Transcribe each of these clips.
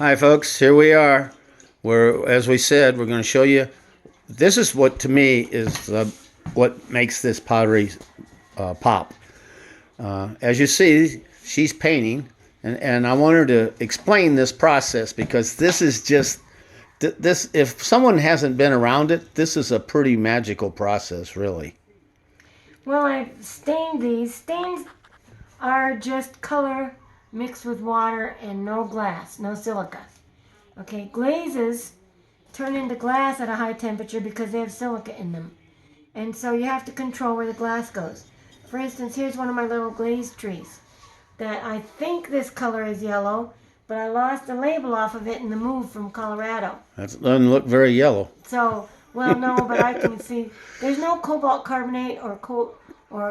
Hi, folks. Here we are. As we said, we're going to show you. This is what, to me, is what makes this pottery pop. As you see, she's painting, and I want her to explain this process because this is just this. If someone hasn't been around it, this is a pretty magical process, really. Well, I've stained these. Stains are just color mixed with water and no glass, no silica. Okay, glazes turn into glass at a high temperature because they have silica in them. And so you have to control where the glass goes. For instance, here's one of my little glazed trees that I think this color is yellow, but I lost the label off of it in the move from Colorado. That doesn't look very yellow. So, well, no, but I can see there's no cobalt carbonate or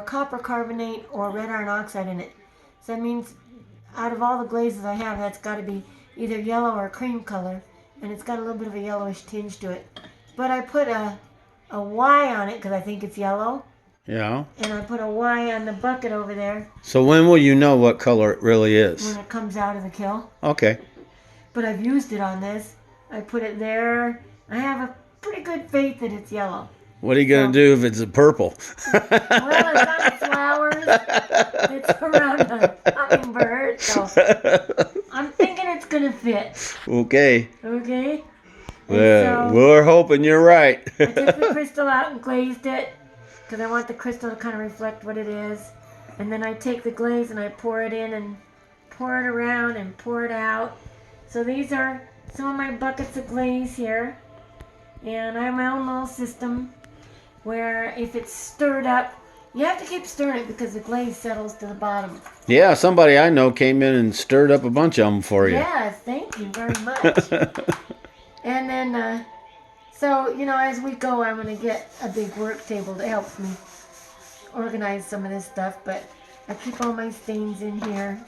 copper carbonate or red iron oxide in it. So that means out of all the glazes I have, that's got to be either yellow or cream color, and it's got a little bit of a yellowish tinge to it. But I put a Y on it because I think it's yellow. Yeah. And I put a Y on the bucket over there. So when will you know what color it really is? When it comes out of the kiln. Okay. But I've used it on this. I put it there. I have a pretty good faith that it's yellow. What are you going to do if it's a purple? Well, it's on flowers. It's around a hummingbird. So I'm thinking it's going to fit. Okay. Okay? Well, So we're hoping you're right. I took the crystal out and glazed it because I want the crystal to kind of reflect what it is. And then I take the glaze and I pour it in and pour it around and pour it out. So these are some of my buckets of glaze here. And I have my own little system where if it's stirred up, you have to keep stirring it because the glaze settles to the bottom. Yeah, somebody I know came in and stirred up a bunch of them for you. Yes, thank you very much. And then, so, you know, as we go, I'm going to get a big work table that helps me organize some of this stuff. But I keep all my stains in here.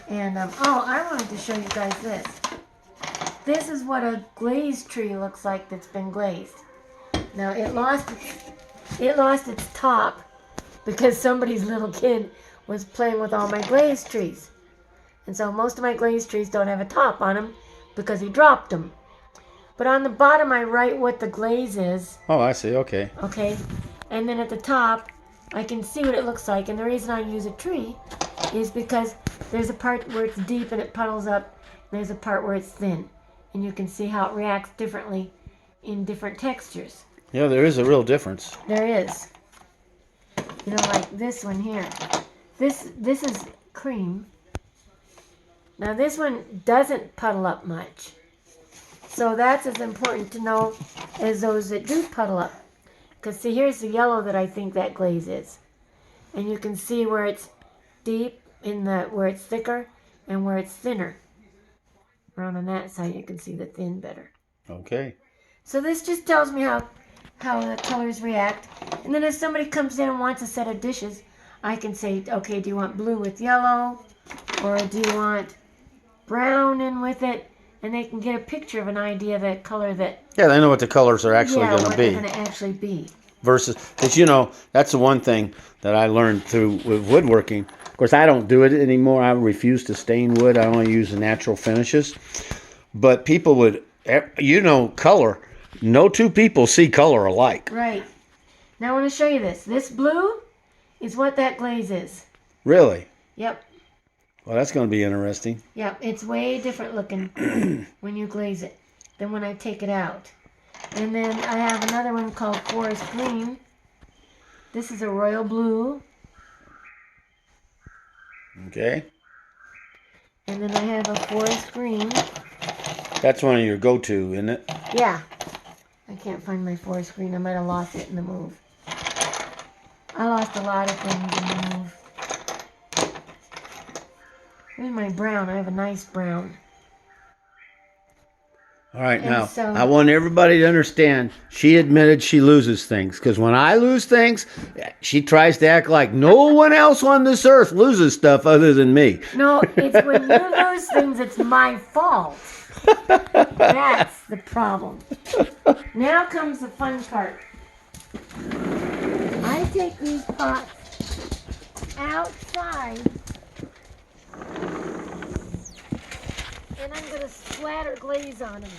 And, oh, I wanted to show you guys this. This is what a glazed tree looks like that's been glazed. Now, it lost its top because somebody's little kid was playing with all my glazed trees. And so most of my glazed trees don't have a top on them because he dropped them. But on the bottom, I write what the glaze is. Oh, I see. Okay. Okay. And then at the top, I can see what it looks like. And the reason I use a tree is because there's a part where it's deep and it puddles up. There's a part where it's thin. And you can see how it reacts differently in different textures. Yeah, there is a real difference. There is. You know, like this one here. This is cream. Now this one doesn't puddle up much. So that's as important to know as those that do puddle up. Because see, here's the yellow that I think that glaze is. And you can see where it's deep, where it's thicker, and where it's thinner. Around on that side you can see the thin better. Okay. So this just tells me how the colors react. And then if somebody comes in and wants a set of dishes, I can say, okay, do you want blue with yellow? Or do you want brown in with it? And they can get a picture of an idea of the color that... Yeah, they know what the colors are actually going to be. they're going to actually be. Versus, because, you know, that's the one thing that I learned with woodworking. Of course, I don't do it anymore. I refuse to stain wood. I only use the natural finishes. But people would, you know, color. No two people see color alike. Right. Now I want to show you this. This blue is what that glaze is. Really? Yep. Well, that's going to be interesting. Yep. It's way different looking when you glaze it than when I take it out. And then I have another one called Forest Green. This is a royal blue. Okay. And then I have a forest green. That's one of your go-to, isn't it? Yeah. I can't find my forest green. I might have lost it in the move. I lost a lot of things in the move. Here's my brown. I have a nice brown. All right, And now, so- I want everybody to understand, she admitted she loses things. Because when I lose things, she tries to act like no one else on this earth loses stuff other than me. No, it's when you lose things, it's my fault. That's the problem. Now comes the fun part. I take these pots outside And I'm going to splatter glaze on them.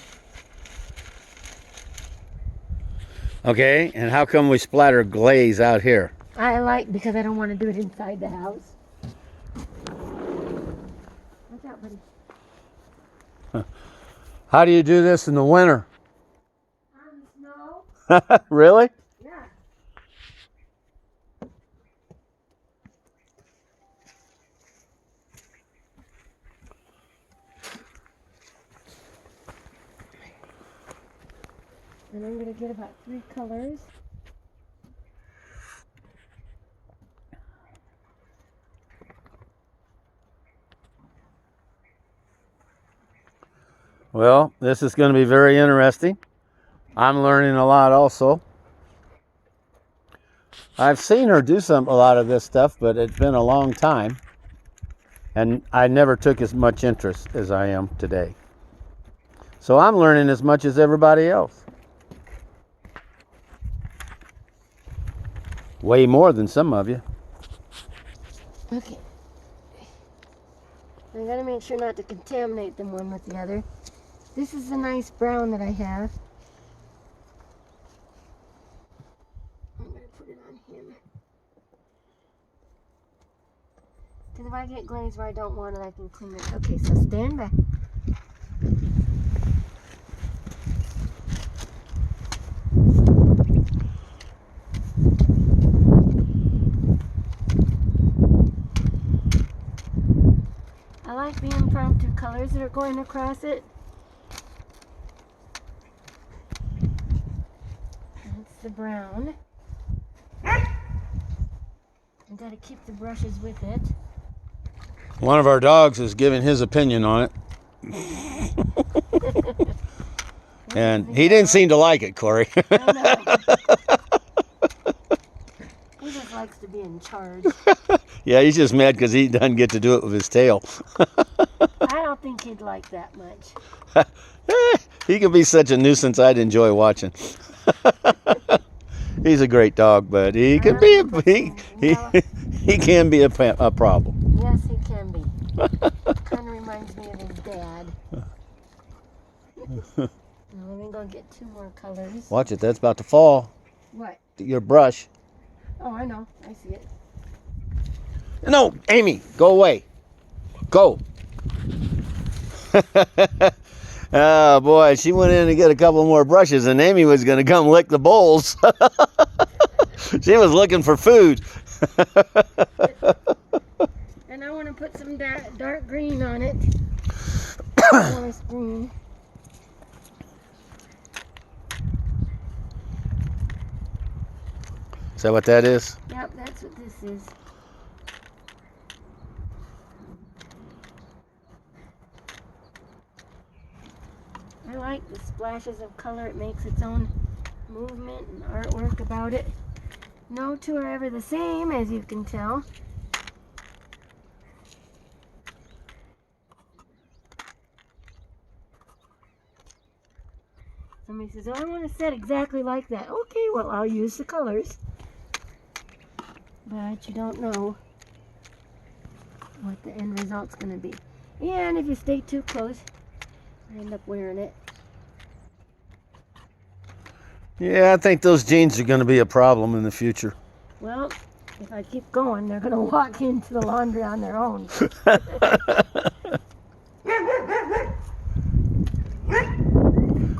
Okay, and how come we splatter glaze out here? Because I don't want to do it inside the house. Watch out, buddy. How do you do this in the winter? On snow? Really? Yeah. And I'm going to get about 3 colors. Well, this is going to be very interesting. I'm learning a lot also. I've seen her do a lot of this stuff, but it's been a long time. And I never took as much interest as I am today. So I'm learning as much as everybody else. Way more than some of you. Okay. I gotta make sure not to contaminate them one with the other. This is a nice brown that I have. I'm gonna put it on him. Because if I get glaze where I don't want it, I can clean it. Okay, so stand back. I like the impromptu colors that are going across it. That's the brown. I gotta keep the brushes with it. One of our dogs is giving his opinion on it. And he didn't seem to like it, Kori. I know. He just likes to be in charge. Yeah, he's just mad because he doesn't get to do it with his tail. I don't think he'd like that much. He can be such a nuisance. I'd enjoy watching. He's a great dog, but he can be he can be a problem. Yes, he can be. Kind of reminds me of his dad. Now, let me go get 2 more colors. Watch it. That's about to fall. What? Your brush. Oh, I know. I see it. No, Amy, go away. Go. Oh, boy, she went in to get a couple more brushes, and Amy was going to come lick the bowls. She was looking for food. And I want to put some dark green on it. Nice green. Is that what that is? Yep, that's what this is. I like the splashes of color. It makes its own movement and artwork about it. No two are ever the same, as you can tell. Somebody says, oh, I want to set exactly like that. Okay, well, I'll use the colors. But you don't know what the end result's going to be. And if you stay too close, I end up wearing it. Yeah, I think those jeans are going to be a problem in the future. Well, if I keep going, they're going to walk into the laundry on their own.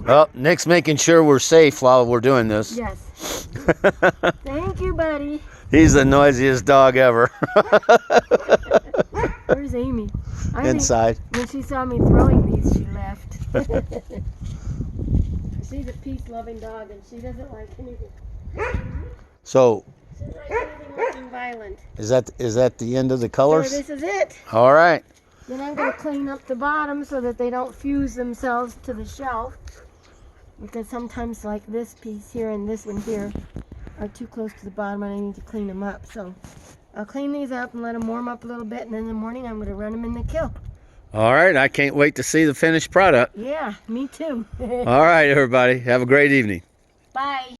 Well, Nick's making sure we're safe while we're doing this. Yes. Thank you, buddy. He's the noisiest dog ever. Where's Amy? Inside. When she saw me throwing these, she left. She's a peace-loving dog, and she doesn't like anything. So, She doesn't like anything looking violent. is that the end of the colors? So this is it. All right. Then I'm going to clean up the bottom so that they don't fuse themselves to the shelf. Because sometimes like this piece here and this one here are too close to the bottom and I need to clean them up. So I'll clean these up and let them warm up a little bit, and then in the morning I'm going to run them in the kiln. All right. I can't wait to see the finished product. Yeah, me too. All right, everybody. Have a great evening. Bye.